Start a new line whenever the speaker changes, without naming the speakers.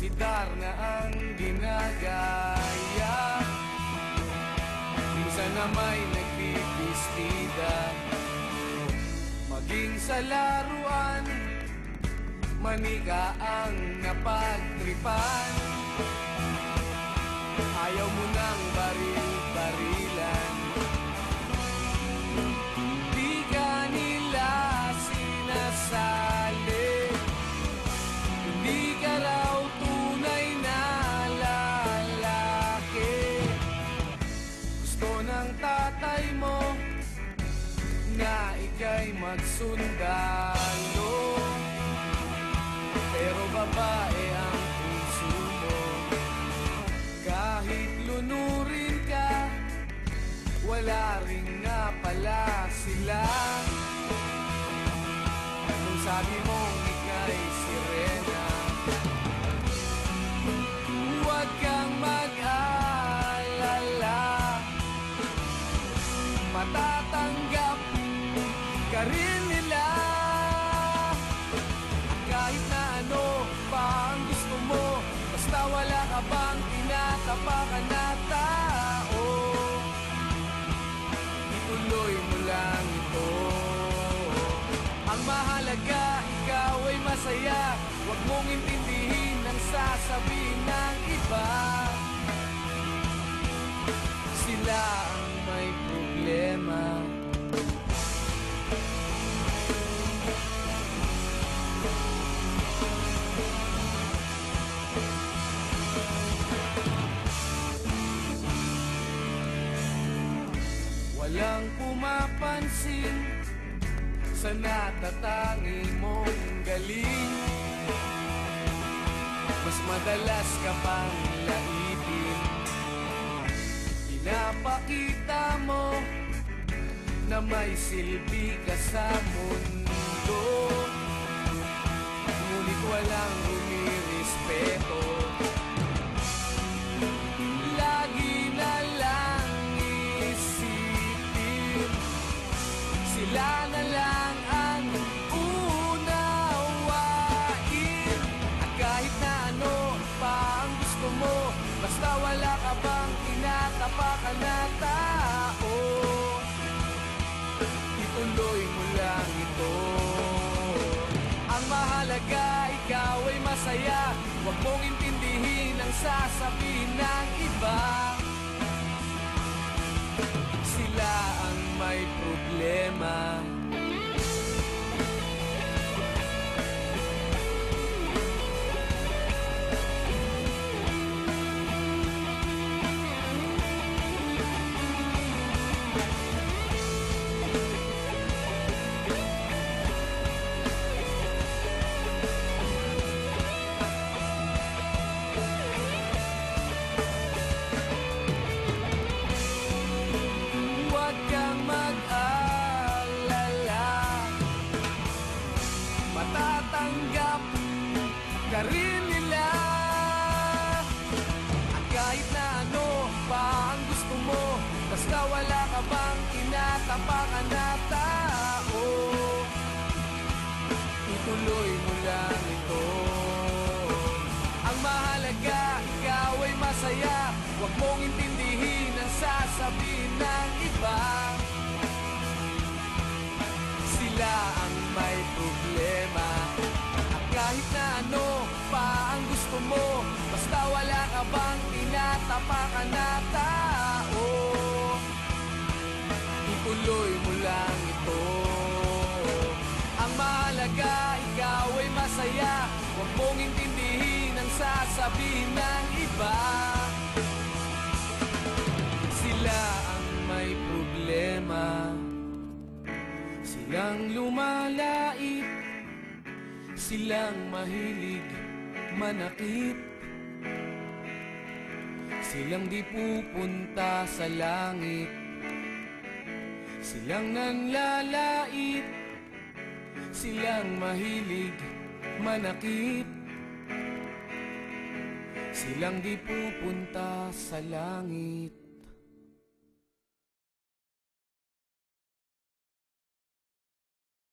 si Darna ang ginagaya. Minsan na may nagpipistida, maging sa laruan, manika ang napagtripan. Ayaw mo nang baril-barilan, di ka nila sinasali. Hindi ka raw tunay na lalaki. Gusto ng tatay mo na ika'y magsundalo, pero babae ang puso mo. Kahit lunurin ka, wala rin nga pala sila. Kung sabi mong ika'y sirena, huwag kang mag-alala, matatanggap ka rin nila. Kahit na ano pa ang gusto mo, basta wala ka bang tinatapakan na tao, ituloy mo lang ito. Ang mahalaga, ikaw ay masaya. Huwag mong intindihin ang sasabihin ng iba. Sila ang may problema. Walang pumapansin sa natatangi mong galing. Mas madalas ka pang laipin. Pinapakita mo na may silbi ka sa mundo, ngunit walang rumirespeto. Lagi na lang isipin, sila na lang ang unawain. At kahit na ano pa ang gusto mo, basta wala ka bang tinatapakan na tao, ituloy mo lang ito. Ang mahalaga, ikaw ay masaya. Huwag mong intindihin ang sasabihin ng iba. Sila ang may problema. Huwag kang mag-alala, matatanggap ka rin nila. At kahit na ano pa ang gusto mo, basta wala ka bang tinatapakan na tao, ituloy mo lang ito. Ang mahalaga, ikaw ay masaya. Huwag mong intindihin ang sasabihin ng iba. Sila ang may problema. At kahit na ano pa ang gusto mo, basta wala ka bang tinatapakan na tao, ituloy mo lang ito. Ang mahalaga, ikaw ay masaya. Huwag mong intindihin ang sasabihin ng iba. Sila ang may problema. Silang lumalait, silang mahilig manakit, silang di pupunta sa langit, silang nanlalait, silang mahilig manakit, silang di pupunta sa langit.